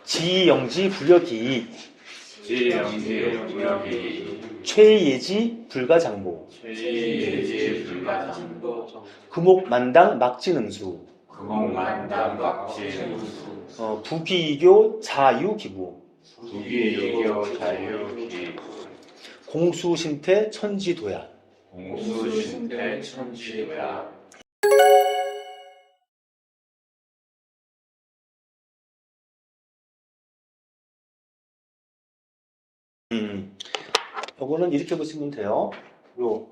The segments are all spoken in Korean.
지영지 불여기 지영지 무역이 최예지 불가장모 최예지 불가장보 금옥만당 막진응수 금옥만당 막지우수 부귀이교 자유기부 부귀이교 자유기 공수신태 천지도야. 공수신태 천지도야. 요거는 이렇게 보시면 돼요. 요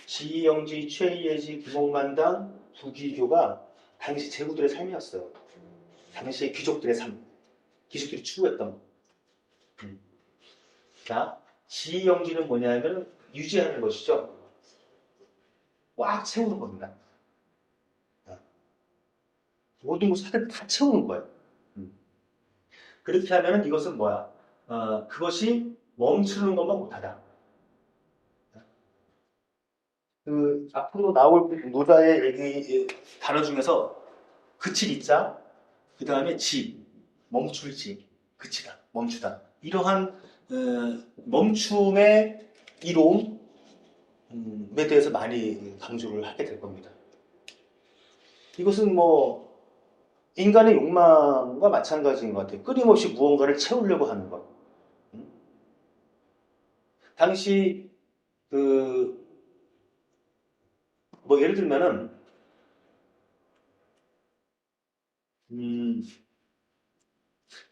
지영지 최예지 금옥만당 부귀교가 당시 제후들의 삶이었어요. 당시 귀족들의 삶, 귀족들이 추구했던 거. 자, 지영지는 뭐냐면 유지하는 것이죠. 꽉 채우는 겁니다. 모든 것을 다 채우는 거예요. 그렇게 하면 이것은 뭐야? 그것이 멈추는 것만 못하다. 그 앞으로 나올 노자의 얘기 단어 중에서 그칠 이자, 그 다음에 지, 멈출 지, 그치다, 멈추다. 이러한 멈춤의 이로움에 대해서 많이 강조를 하게 될 겁니다. 이것은 뭐 인간의 욕망과 마찬가지인 것 같아요. 끊임없이 무언가를 채우려고 하는 것. 당시 뭐 예를 들면은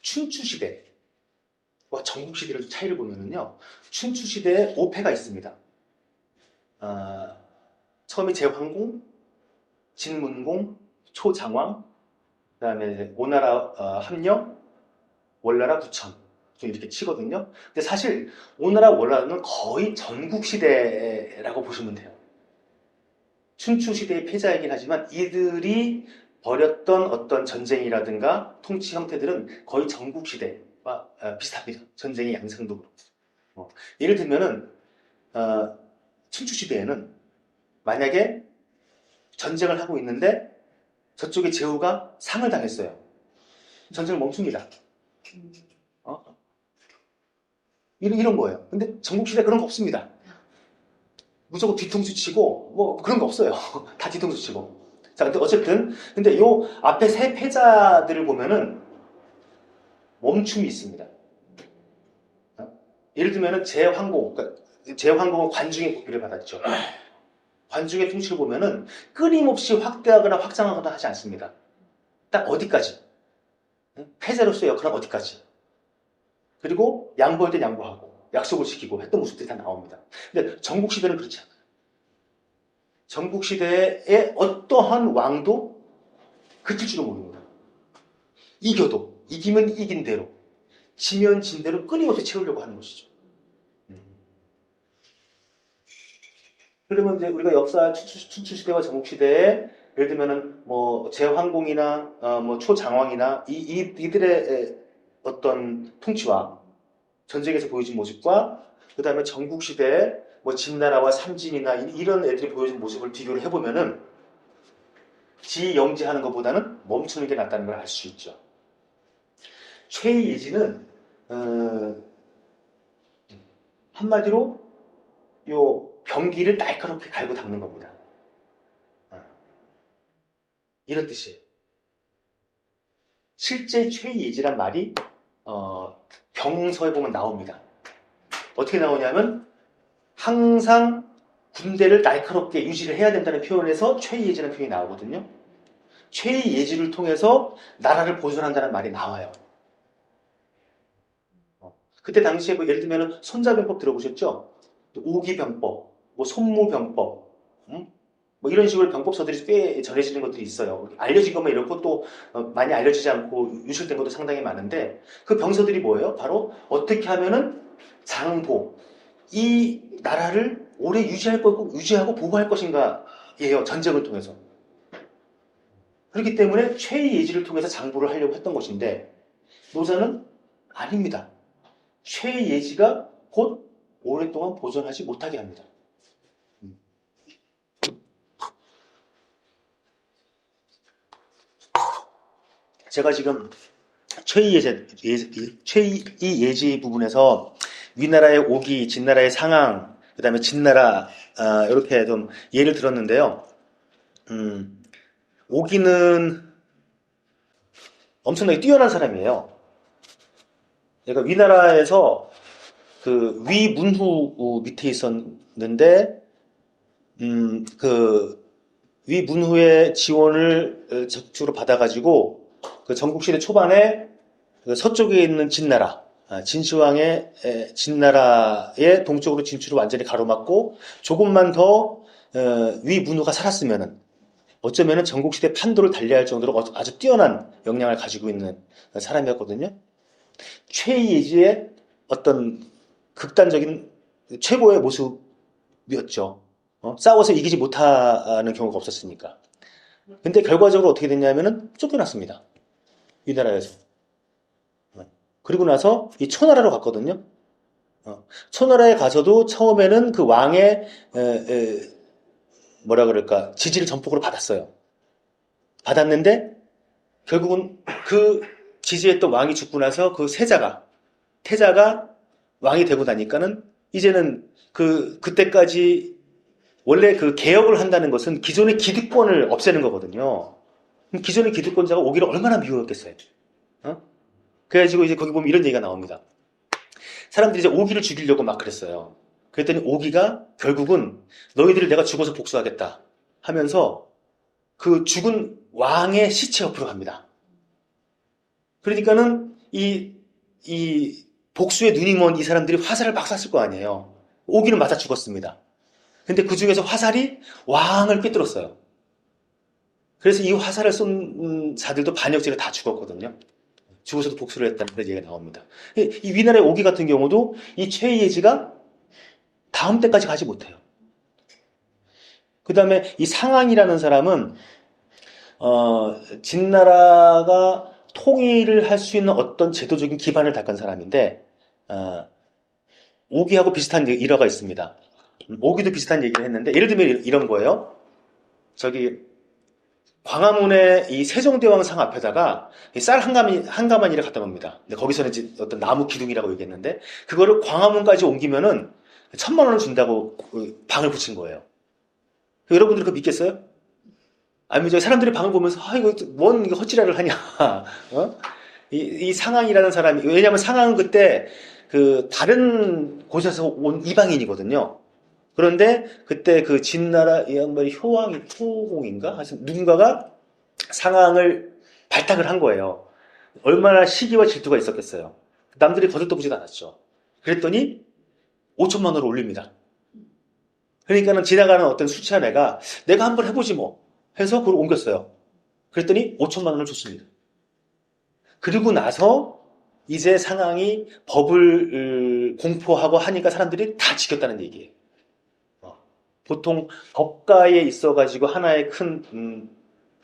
춘추 시대와 전국 시대의 차이를 보면은요, 춘추 시대에 5패가 있습니다. 처음에 제황공, 진문공, 초장왕, 그다음에 오나라 함령, 월나라 부천 이렇게 치거든요. 근데 사실 오나라 월나라는 거의 전국 시대라고 보시면 돼요. 춘추 시대의 패자이긴 하지만 이들이 벌였던 어떤 전쟁이라든가 통치 형태들은 거의 전국 시대와 비슷합니다. 전쟁의 양상도 그렇고. 예를 들면은 춘추 시대에는 만약에 전쟁을 하고 있는데 저쪽에 제후가 상을 당했어요. 전쟁을 멈춥니다. 이런 거예요. 근데 전국 시대 그런 거 없습니다. 무조건 뒤통수 치고 뭐 그런 거 없어요. 다 뒤통수 치고. 자, 근데 어쨌든 근데 요 앞에 세 패자들을 보면은 멈춤이 있습니다. 예를 들면은 제황공, 그러니까 제황공은 관중의 고비를 받았죠. 관중의 통치를 보면은 끊임없이 확대하거나 확장하거나 하지 않습니다. 딱 어디까지? 패자로서의 역할은 어디까지? 그리고 양보할 땐 양보하고 약속을 지키고 했던 모습들이 다 나옵니다. 근데 전국 시대는 그렇지 않아요. 전국 시대의 어떠한 왕도 그칠 줄은 모릅니다. 이겨도 이기면 이긴 대로, 지면 진 대로 끊임없이 채우려고 하는 것이죠. 그러면 이제 우리가 역사 춘추 시대와 전국 시대에 예를 들면은 뭐 제황공이나 뭐 초장왕이나 이들의 어떤 통치와 전쟁에서 보여준 모습과 그 다음에 전국 시대에 뭐 진나라와 삼진이나 이런 애들이 보여준 모습을 비교를 해보면은 지영지하는 것보다는 멈추는 게 낫다는 걸 알 수 있죠. 최예지는 한마디로 요 병기를 날카롭게 갈고 닦는 겁니다. 이런 뜻이에요. 실제 최예지란 말이 병서에 보면 나옵니다. 어떻게 나오냐면 항상 군대를 날카롭게 유지를 해야 된다는 표현에서 최예지라는 표현이 나오거든요. 최예지를 통해서 나라를 보존한다는 말이 나와요. 그때 당시에 뭐 예를 들면 손자병법 들어보셨죠? 오기병법, 뭐 손무병법, 뭐 이런 식으로 병법서들이 꽤 전해지는 것들이 있어요. 알려진 것만 이렇고 또 많이 알려지지 않고 유출된 것도 상당히 많은데 그 병서들이 뭐예요? 바로 어떻게 하면은 장보, 이 나라를 오래 유지하고 보호할 것인가예요. 전쟁을 통해서. 그렇기 때문에 최예지를 통해서 장보를 하려고 했던 것인데 노자는 아닙니다. 최예지가 곧 오랫동안 보존하지 못하게 합니다. 제가 지금 최이예지 부분에서 위나라의 오기, 진나라의 상황, 그 다음에 진나라, 이렇게 좀 예를 들었는데요. 오기는 엄청나게 뛰어난 사람이에요. 그러니까 위나라에서 그 위문후 밑에 있었는데, 그 위문후의 지원을 적극적으로 받아가지고 그 전국시대 초반에 그 서쪽에 있는 진나라, 진시황의 진나라의 동쪽으로 진출을 완전히 가로막고 조금만 더 위문후가 살았으면은 어쩌면은 전국시대 판도를 달리할 정도로 아주 뛰어난 역량을 가지고 있는 사람이었거든요. 최이예지의 어떤 극단적인 최고의 모습이었죠. 싸워서 이기지 못하는 경우가 없었으니까. 근데 결과적으로 어떻게 됐냐면은 쫓겨났습니다. 위나라에서. 그리고 나서 이 초나라로 갔거든요. 초나라에 가서도 처음에는 그 왕의 뭐라 그럴까 지지를 전폭으로 받았어요. 받았는데 결국은 그 지지했던 왕이 죽고 나서 그 태자가 왕이 되고 나니까는 이제는 그때까지 원래 그 개혁을 한다는 것은 기존의 기득권을 없애는 거거든요. 그럼 기존의 기득권자가 오기를 얼마나 미워했겠어요. 그래가지고 이제 거기 보면 이런 얘기가 나옵니다. 사람들이 이제 오기를 죽이려고 막 그랬어요. 그랬더니 오기가 결국은 너희들을 내가 죽어서 복수하겠다 하면서 그 죽은 왕의 시체 옆으로 갑니다. 그러니까는 이 복수의 눈이 먼 이 사람들이 화살을 막 쐈을 거 아니에요. 오기는 맞아 죽었습니다. 근데 그 중에서 화살이 왕을 꿰뚫었어요. 그래서 이 화살을 쏜 자들도 반역죄로 다 죽었거든요. 죽어서도 복수를 했다는 그런 얘기가 나옵니다. 이 위나라의 오기 같은 경우도 이 최이예지가 다음 때까지 가지 못해요. 그 다음에 이 상황이라는 사람은 진나라가 통일을 할 수 있는 어떤 제도적인 기반을 닦은 사람인데 오기하고 비슷한 일화가 있습니다. 오기도 비슷한 얘기를 했는데 예를 들면 이런 거예요. 저기 광화문의 이 세종대왕상 앞에다가 쌀 한 가마니를 갖다 놉니다. 근데 거기서는 이제 어떤 나무 기둥이라고 얘기했는데 그거를 광화문까지 옮기면은 1,000만 원을 준다고 방을 붙인 거예요. 여러분들 그거 믿겠어요? 아니면 저 사람들이 방을 보면서 이거 뭔 헛지랄을 하냐. 이 상황이라는 사람이 왜냐하면 상황은 그때 그 다른 곳에서 온 이방인이거든요. 그런데 그때 그 진나라 이 양반이 효공인가? 하여튼 누군가가 상황을 발탁을 한 거예요. 얼마나 시기와 질투가 있었겠어요. 남들이 거들떠보지도 않았죠. 그랬더니 5천만 원을 올립니다. 그러니까는 지나가는 어떤 수치한 애가 내가 한번 해보지 뭐 해서 그걸 옮겼어요. 그랬더니 5천만 원을 줬습니다. 그리고 나서 이제 상황이 법을 공포하고 하니까 사람들이 다 지켰다는 얘기예요. 보통 법가에 있어가지고 하나의 큰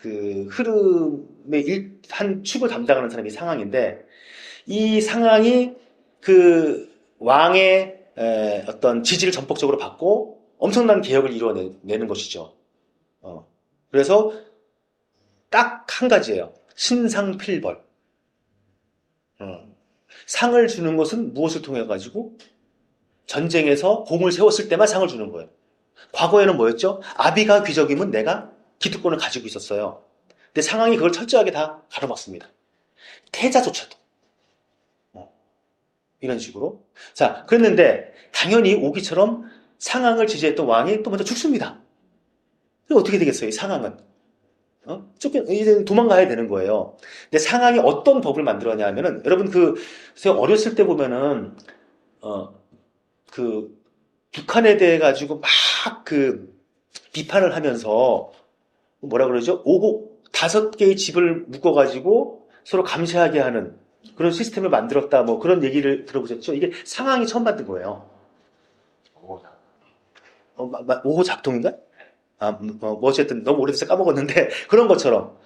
그 흐름의 한 축을 담당하는 사람이 상황인데 이 상황이 그 왕의 어떤 지지를 전폭적으로 받고 엄청난 개혁을 이루어내는 것이죠. 그래서 딱 한 가지예요. 신상필벌. 상을 주는 것은 무엇을 통해 가지고 전쟁에서 공을 세웠을 때만 상을 주는 거예요. 과거에는 뭐였죠? 아비가 귀족이면 내가 기득권을 가지고 있었어요. 근데 상황이 그걸 철저하게 다 가로막습니다. 태자조차도. 이런 식으로. 자, 그랬는데 당연히 오기처럼 상황을 지지했던 왕이 또 먼저 죽습니다. 그럼 어떻게 되겠어요? 이 상황은. 이제 도망가야 되는 거예요. 근데 상황이 어떤 법을 만들었냐면은 여러분 어렸을 때 보면은 북한에 대해 가지고 막 비판을 하면서 뭐라 그러죠? 5개의 집을 묶어가지고 서로 감시하게 하는 그런 시스템을 만들었다. 뭐 그런 얘기를 들어보셨죠? 이게 상황이 처음 만든 거예요. 5호 작동인가? 뭐 어쨌든 너무 오래돼서 까먹었는데 그런 것처럼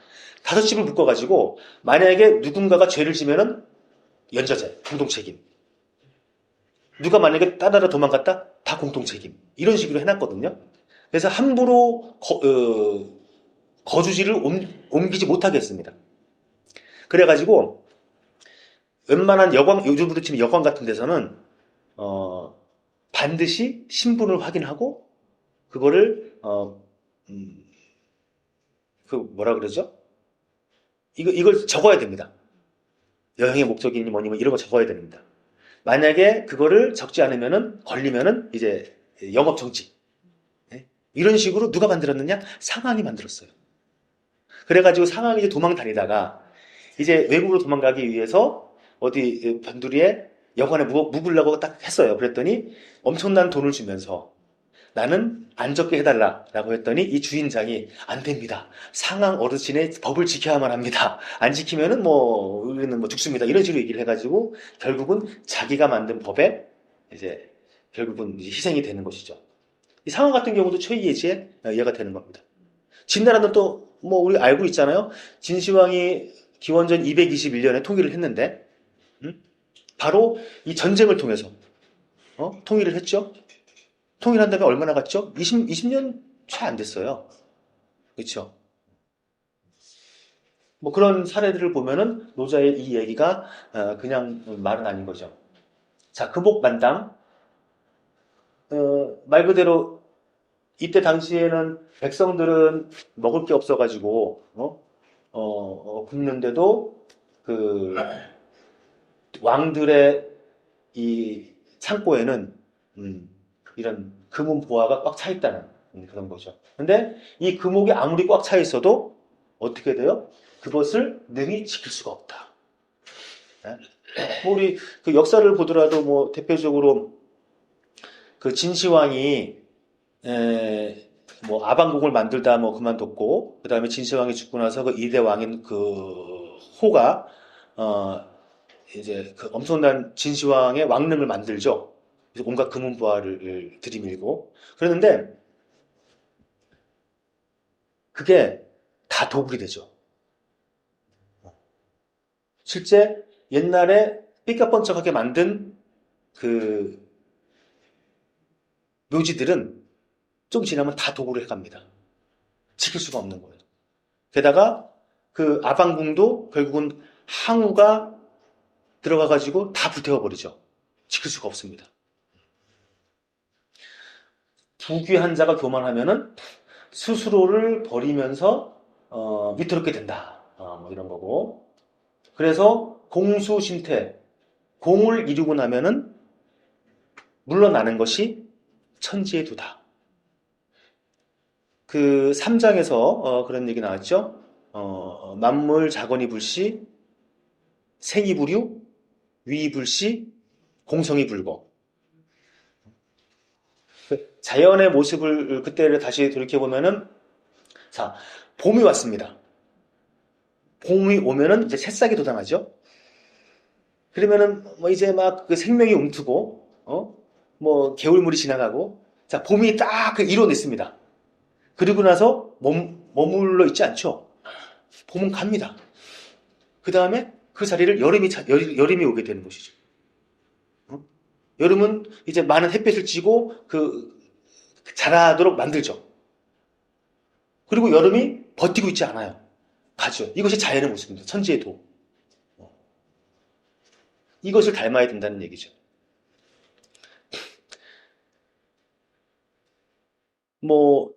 5집을 묶어가지고 만약에 누군가가 죄를 지면은 연좌제, 공동책임. 누가 만약에 따라다 도망갔다? 다 공동책임. 이런 식으로 해놨거든요. 그래서 함부로 거주지를 옮기지 못하게 했습니다. 그래가지고 웬만한 여관, 요즘으로 치면 여관 같은 데서는 반드시 신분을 확인하고 그거를 그 뭐라 그러죠? 이걸 적어야 됩니다. 여행의 목적이니 뭐니 뭐 이런 거 적어야 됩니다. 만약에 그거를 적지 않으면은 걸리면은 이제 영업 정지. 네? 이런 식으로 누가 만들었느냐? 상황이 만들었어요. 그래가지고 상황이 이제 도망 다니다가 이제 외국으로 도망가기 위해서 어디 변두리에 여관에 묵으려고 딱 했어요. 그랬더니 엄청난 돈을 주면서 나는 안 적게 해달라라고 했더니 이 주인장이 안 됩니다. 상황 어르신의 법을 지켜야만 합니다. 안 지키면은 뭐 우리는 뭐 죽습니다. 이런 식으로 얘기를 해가지고 결국은 자기가 만든 법에 이제 결국은 이제 희생이 되는 것이죠. 이 상황 같은 경우도 최이예지에 이해가 되는 겁니다. 진나라는 또 뭐 우리 알고 있잖아요. 진시황이 기원전 221년에 통일을 했는데 바로 이 전쟁을 통해서 통일을 했죠. 통일한 다음에 얼마나 갔죠? 20년 채 안 됐어요. 그렇죠? 뭐 그런 사례들을 보면은 노자의 이 얘기가 그냥 말은 아닌 거죠. 자, 금옥만당. 말 그대로 이때 당시에는 백성들은 먹을 게 없어가지고 굶는데도 그 왕들의 이 창고에는 이런 금은 보화가 꽉 차 있다는 그런 거죠. 근데 이 금옥이 아무리 꽉 차 있어도 어떻게 돼요? 그것을 능히 지킬 수가 없다. 네? 뭐 우리 그 역사를 보더라도 뭐 대표적으로 그 진시황이 뭐 아방궁을 만들다 뭐 그만뒀고 그 다음에 진시황이 죽고 나서 그 이대 왕인 그 호가 이제 그 엄청난 진시황의 왕릉을 만들죠. 그래서 온갖 금은보화를 들이밀고 그러는데 그게 다 도굴이 되죠. 실제 옛날에 삐까뻔쩍하게 만든 그 묘지들은 좀 지나면 다 도굴을 해갑니다. 지킬 수가 없는 거예요. 게다가 그 아방궁도 결국은 항우가 들어가가지고 다 불태워버리죠. 지킬 수가 없습니다. 부귀한 자가 교만하면은 스스로를 버리면서 위태롭게 된다. 뭐 이런 거고. 그래서 공수신태, 공을 이루고 나면은 물러나는 것이 천지의 도다. 그 3장에서 그런 얘기 나왔죠. 만물 자건이 불시, 생이 불유, 위이 불시, 공성이 불고. 자연의 모습을 그때를 다시 돌이켜보면은, 자, 봄이 왔습니다. 봄이 오면은 이제 새싹이 돋아나죠? 그러면은 뭐 이제 막 그 생명이 움트고, 뭐 겨울물이 지나가고, 자, 봄이 딱 이뤄냈습니다. 그리고 나서 머물러 있지 않죠? 봄은 갑니다. 그 다음에 그 자리를 여름이 오게 되는 것이죠. 여름은 이제 많은 햇볕을 쬐고 자라도록 만들죠. 그리고 여름이 버티고 있지 않아요. 가죠. 이것이 자연의 모습입니다. 천지의 도. 이것을 닮아야 된다는 얘기죠. 뭐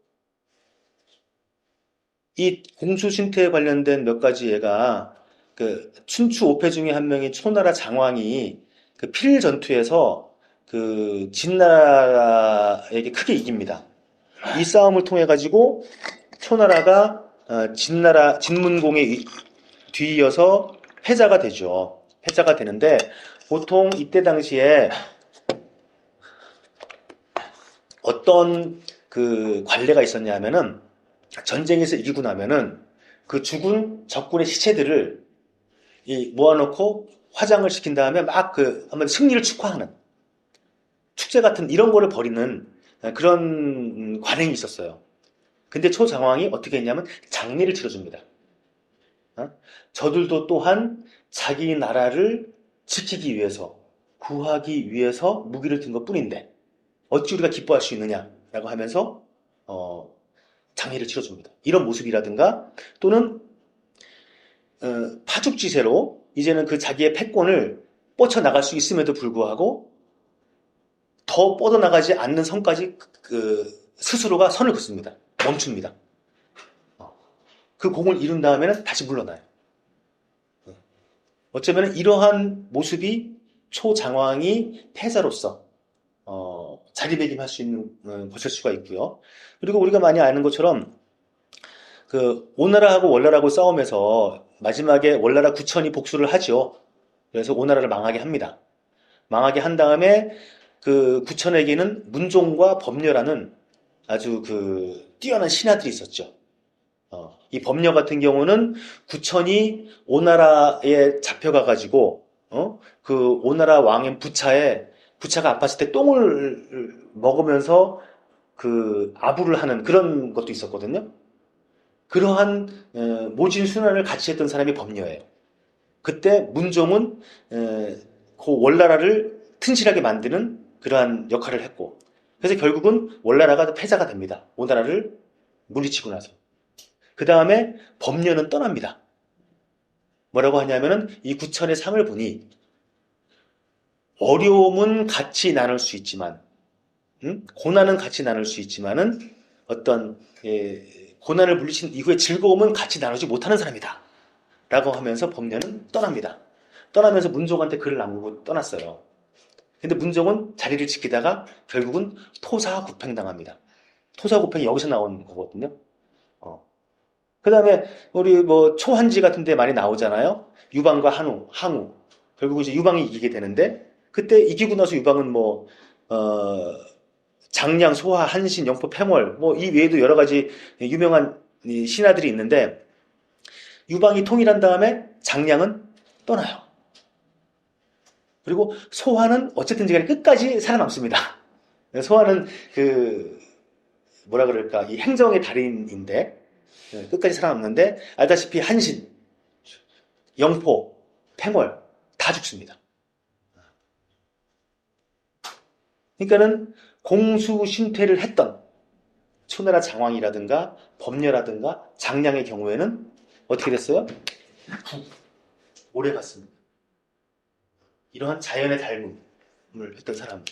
이 공수신태에 관련된 몇 가지 예가 그 춘추 5패 중에 한 명인 초나라 장왕이 그 필전투에서 그 진나라에게 크게 이깁니다. 이 싸움을 통해 가지고 초나라가 진문공에 뒤이어서 패자가 되죠. 패자가 되는데 보통 이때 당시에 어떤 그 관례가 있었냐면은 전쟁에서 이기고 나면은 그 죽은 적군의 시체들을 모아놓고 화장을 시킨 다음에 막 한번 승리를 축하하는 축제 같은 이런 거를 벌이는 그런 관행이 있었어요. 근데 초장왕이 어떻게 했냐면 장례를 치러줍니다. 저들도 또한 자기 나라를 지키기 위해서 구하기 위해서 무기를 든 것뿐인데 어찌 우리가 기뻐할 수 있느냐라고 하면서 장례를 치러줍니다. 이런 모습이라든가 또는 파죽지세로 이제는 그 자기의 패권을 뻗쳐나갈 수 있음에도 불구하고 더 뻗어나가지 않는 선까지 스스로가 선을 긋습니다. 멈춥니다. 그 공을 이룬 다음에는 다시 물러나요. 어쩌면 이러한 모습이 초장왕이 패자로서 자리매김할 수 있는 것일 수가 있고요. 그리고 우리가 많이 아는 것처럼 그 오나라하고 월나라하고 싸움에서 마지막에 월나라 구천이 복수를 하죠. 그래서 오나라를 망하게 합니다. 망하게 한 다음에 그 구천에게는 문종과 법녀라는 아주 그 뛰어난 신하들이 있었죠. 이 법녀 같은 경우는 구천이 오나라에 잡혀가가지고 그 오나라 왕의 부차가 아팠을 때 똥을 먹으면서 그 아부를 하는 그런 것도 있었거든요. 그러한 모진 순환을 같이 했던 사람이 법녀예요. 그때 문종은 그 월나라를 튼실하게 만드는 그러한 역할을 했고, 그래서 결국은 월나라가 패자가 됩니다. 오나라를 물리치고 나서. 그 다음에 법녀는 떠납니다. 뭐라고 하냐면은 이 구천의 상을 보니 어려움은 같이 나눌 수 있지만, 고난은 같이 나눌 수 있지만은 어떤 고난을 물리친 이후에 즐거움은 같이 나누지 못하는 사람이다. 라고 하면서 법녀는 떠납니다. 떠나면서 문종한테 글을 남기고 떠났어요. 근데 문종은 자리를 지키다가 결국은 토사구팽당합니다. 토사구팽이 여기서 나온 거거든요. 그 다음에 우리 뭐 초한지 같은 데 많이 나오잖아요. 유방과 항우. 결국 이제 유방이 이기게 되는데, 그때 이기고 나서 유방은 뭐 장량, 소하, 한신, 영포, 팽월, 뭐 이 외에도 여러 가지 유명한 신하들이 있는데, 유방이 통일한 다음에 장량은 떠나요. 그리고 소하는 어쨌든지 간에 끝까지 살아남습니다. 소하는 그 뭐라 그럴까, 이 행정의 달인인데 끝까지 살아남는데, 알다시피 한신, 영포, 팽월 다 죽습니다. 그러니까는 공수신퇴를 했던 초나라 장왕이라든가 법녀라든가 장량의 경우에는 어떻게 됐어요? 오래 갔습니다. 이러한 자연의 닮음을 했던 사람.